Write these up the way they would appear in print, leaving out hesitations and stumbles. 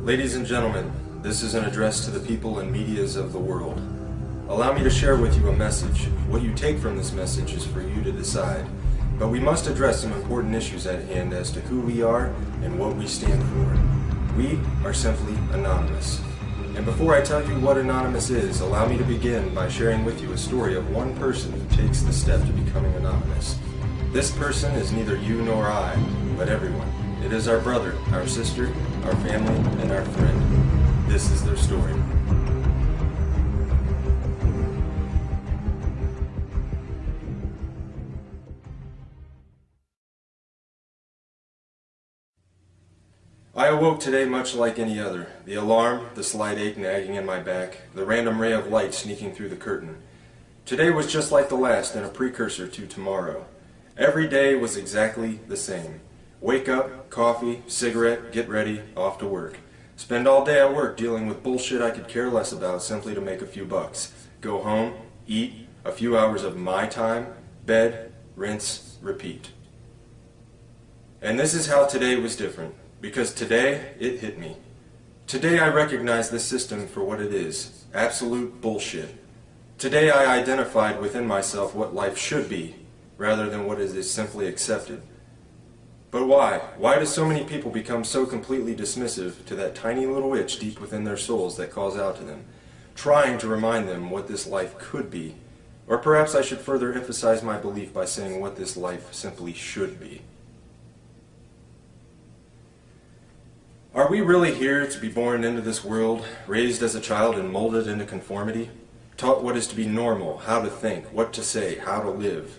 Ladies and gentlemen, this is an address to the people and medias of the world. Allow me to share with you a message. What you take from this message is for you to decide. But we must address some important issues at hand as to who we are and what we stand for. We are simply anonymous. And before I tell you what anonymous is, allow me to begin by sharing with you a story of one person who takes the step to becoming anonymous. This person is neither you nor I, but everyone. It is our brother, our sister, our family, and our friend. This is their story. I awoke today much like any other. The alarm, the slight ache nagging in my back, the random ray of light sneaking through the curtain. Today was just like the last and a precursor to tomorrow. Every day was exactly the same. Wake up, coffee, cigarette, get ready, off to work. Spend all day at work dealing with bullshit I could care less about simply to make a few bucks. Go home, eat, a few hours of my time, bed, rinse, repeat. And this is how today was different. Because today, it hit me. Today I recognize this system for what it is. Absolute bullshit. Today I identified within myself what life should be, rather than what is simply accepted. But why? Why do so many people become so completely dismissive to that tiny little itch deep within their souls that calls out to them, trying to remind them what this life could be? Or perhaps I should further emphasize my belief by saying what this life simply should be. Are we really here to be born into this world, raised as a child and molded into conformity? Taught what is to be normal, how to think, what to say, how to live?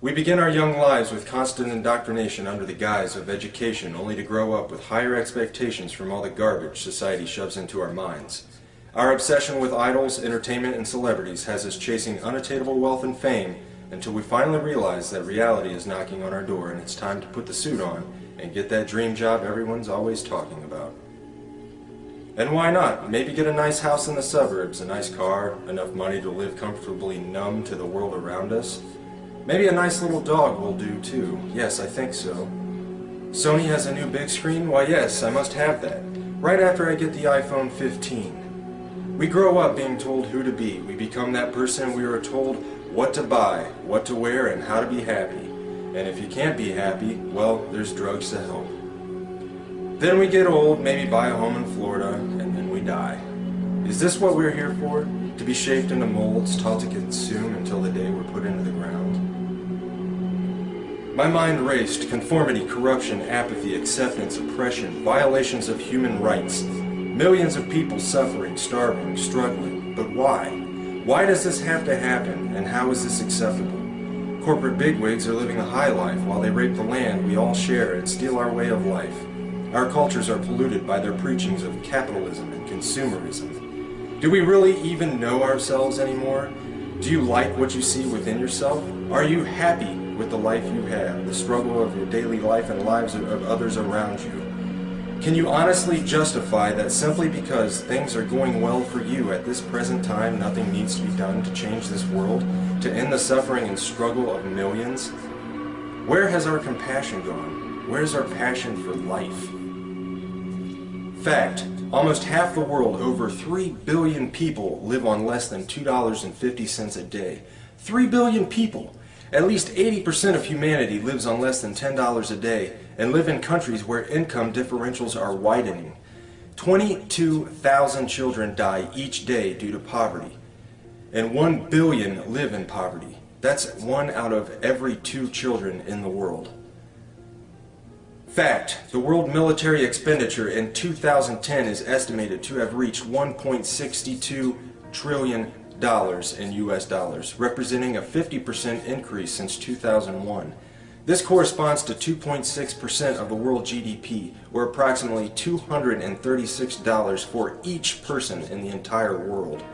We begin our young lives with constant indoctrination under the guise of education, only to grow up with higher expectations from all the garbage society shoves into our minds. Our obsession with idols, entertainment, and celebrities has us chasing unattainable wealth and fame until we finally realize that reality is knocking on our door and it's time to put the suit on and get that dream job everyone's always talking about. And why not? Maybe get a nice house in the suburbs, a nice car, enough money to live comfortably numb to the world around us. Maybe a nice little dog will do too. Yes, I think so. Sony has a new big screen? Why yes, I must have that. Right after I get the iPhone 15. We grow up being told who to be. We become that person we are told what to buy, what to wear, and how to be happy. And if you can't be happy, well, there's drugs to help. Then we get old, maybe buy a home in Florida, and then we die. Is this what we're here for? To be shaped into molds, taught to consume until the day we're put into the ground? My mind raced. Conformity, corruption, apathy, acceptance, oppression, violations of human rights. Millions of people suffering, starving, struggling. But why? Why does this have to happen, and how is this acceptable? Corporate bigwigs are living a high life while they rape the land we all share and steal our way of life. Our cultures are polluted by their preachings of capitalism and consumerism. Do we really even know ourselves anymore? Do you like what you see within yourself? Are you happy with the life you have, the struggle of your daily life and lives of others around you? Can you honestly justify that simply because things are going well for you at this present time, nothing needs to be done to change this world, to end the suffering and struggle of millions? Where has our compassion gone? Where's our passion for life? Fact, almost half the world, over 3 billion people, live on less than $2.50 a day. 3 billion people! At least 80% of humanity lives on less than $10 a day and live in countries where income differentials are widening. 22,000 children die each day due to poverty, and 1 billion live in poverty. That's 1 out of every 2 children in the world. Fact, the world military expenditure in 2010 is estimated to have reached $1.62 trillion in US dollars, representing a 50% increase since 2001. This corresponds to 2.6% of the world GDP, or approximately $236 for each person in the entire world.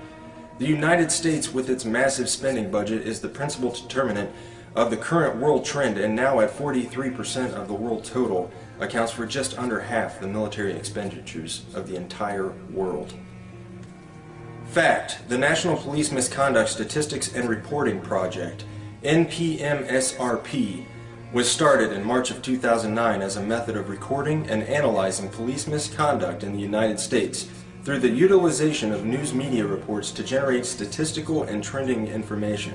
The United States, with its massive spending budget, is the principal determinant of the current world trend, and now at 43% of the world total, accounts for just under half the military expenditures of the entire world. Fact, the National Police Misconduct Statistics and Reporting Project, NPMSRP, was started in March of 2009 as a method of recording and analyzing police misconduct in the United States through the utilization of news media reports to generate statistical and trending information.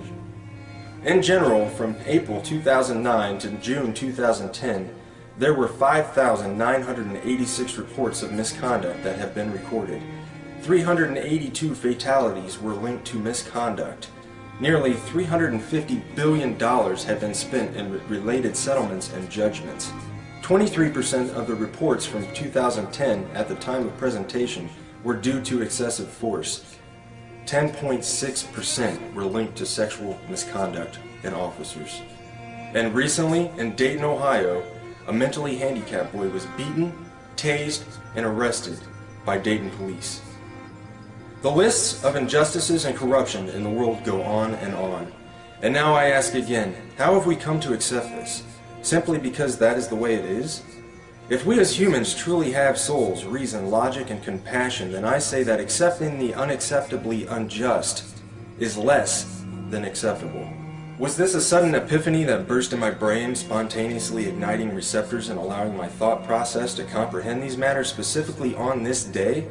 In general, from April 2009 to June 2010, there were 5,986 reports of misconduct that have been recorded. 382 fatalities were linked to misconduct. Nearly $350 billion had been spent in related settlements and judgments. 23% of the reports from 2010 at the time of presentation were due to excessive force. 10.6% were linked to sexual misconduct in officers. And recently, in Dayton, Ohio, a mentally handicapped boy was beaten, tased, and arrested by Dayton police. The lists of injustices and corruption in the world go on and on. And now I ask again, how have we come to accept this? Simply because that is the way it is? If we as humans truly have souls, reason, logic, and compassion, then I say that accepting the unacceptably unjust is less than acceptable. Was this a sudden epiphany that burst in my brain, spontaneously igniting receptors and allowing my thought process to comprehend these matters specifically on this day?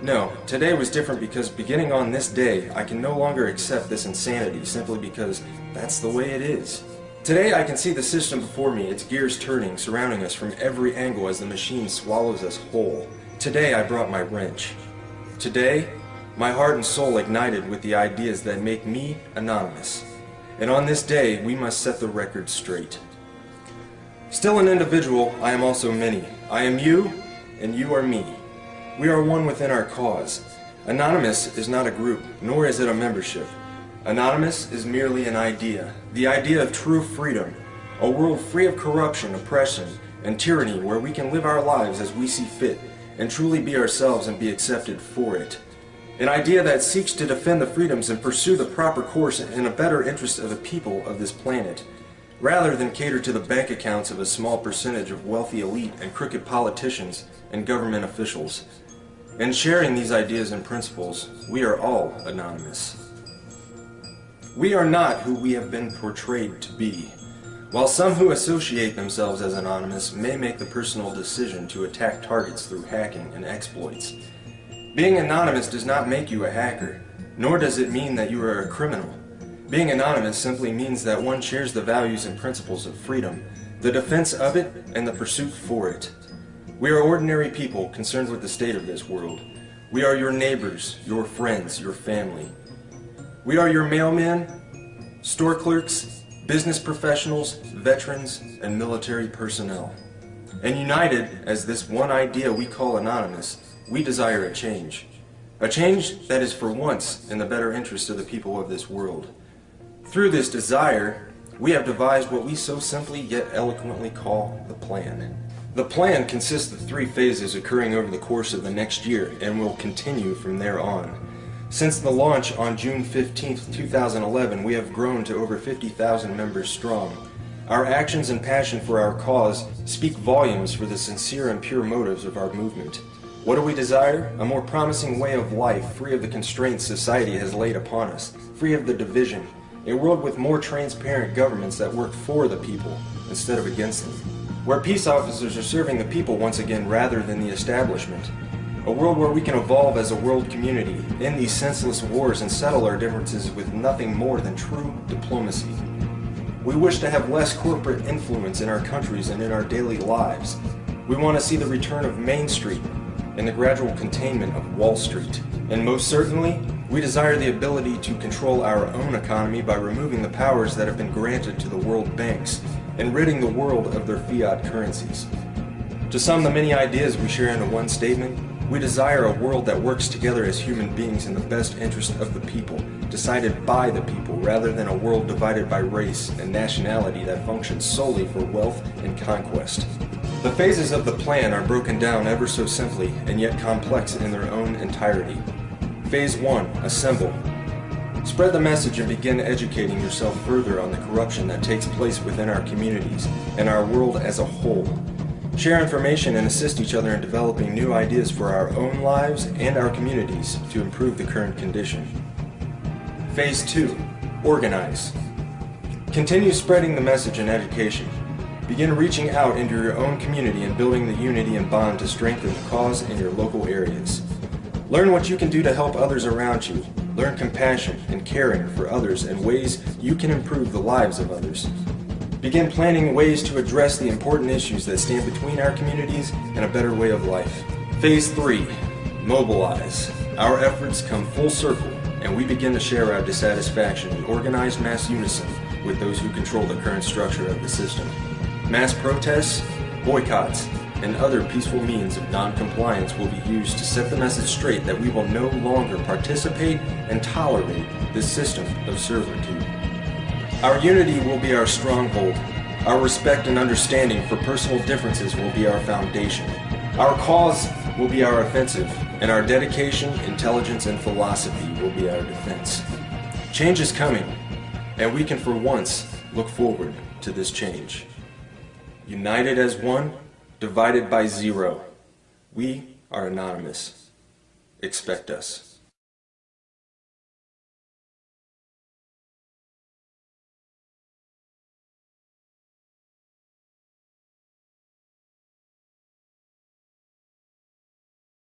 No, today was different because beginning on this day, I can no longer accept this insanity simply because that's the way it is. Today I can see the system before me, its gears turning, surrounding us from every angle as the machine swallows us whole. Today I brought my wrench. Today, my heart and soul ignited with the ideas that make me anonymous. And on this day, we must set the record straight. Still an individual, I am also many. I am you, and you are me. We are one within our cause. Anonymous is not a group, nor is it a membership. Anonymous is merely an idea, the idea of true freedom, a world free of corruption, oppression, and tyranny where we can live our lives as we see fit and truly be ourselves and be accepted for it. An idea that seeks to defend the freedoms and pursue the proper course in a better interest of the people of this planet, rather than cater to the bank accounts of a small percentage of wealthy elite and crooked politicians and government officials. In sharing these ideas and principles, we are all anonymous. We are not who we have been portrayed to be. While some who associate themselves as anonymous may make the personal decision to attack targets through hacking and exploits, being anonymous does not make you a hacker, nor does it mean that you are a criminal. Being anonymous simply means that one shares the values and principles of freedom, the defense of it, and the pursuit for it. We are ordinary people concerned with the state of this world. We are your neighbors, your friends, your family. We are your mailmen, store clerks, business professionals, veterans, and military personnel. And united as this one idea we call anonymous, we desire a change. A change that is for once in the better interest of the people of this world. Through this desire, we have devised what we so simply yet eloquently call the plan. The plan consists of 3 phases occurring over the course of the next year and will continue from there on. Since the launch on June 15, 2011, we have grown to over 50,000 members strong. Our actions and passion for our cause speak volumes for the sincere and pure motives of our movement. What do we desire? A more promising way of life, free of the constraints society has laid upon us, free of the division, a world with more transparent governments that work for the people instead of against them, where peace officers are serving the people once again rather than the establishment, a world where we can evolve as a world community, end these senseless wars and settle our differences with nothing more than true diplomacy. We wish to have less corporate influence in our countries and in our daily lives. We want to see the return of Main Street and the gradual containment of Wall Street. And most certainly, we desire the ability to control our own economy by removing the powers that have been granted to the world banks and ridding the world of their fiat currencies. To sum the many ideas we share into one statement, we desire a world that works together as human beings in the best interest of the people, decided by the people, rather than a world divided by race and nationality that functions solely for wealth and conquest. The phases of the plan are broken down ever so simply and yet complex in their own entirety. Phase 1. Assemble. Spread the message and begin educating yourself further on the corruption that takes place within our communities and our world as a whole. Share information and assist each other in developing new ideas for our own lives and our communities to improve the current condition. Phase 2. Organize. Continue spreading the message and education. Begin reaching out into your own community and building the unity and bond to strengthen the cause in your local areas. Learn what you can do to help others around you. Learn compassion and caring for others and ways you can improve the lives of others. Begin planning ways to address the important issues that stand between our communities and a better way of life. Phase 3. Mobilize. Our efforts come full circle, and we begin to share our dissatisfaction in organized mass unison with those who control the current structure of the system. Mass protests, boycotts, and other peaceful means of non-compliance will be used to set the message straight that we will no longer participate and tolerate this system of servitude. Our unity will be our stronghold. Our respect and understanding for personal differences will be our foundation. Our cause will be our offensive, and our dedication, intelligence, and philosophy will be our defense. Change is coming, and we can for once look forward to this change. United as one, divided by zero. We are anonymous. Expect us.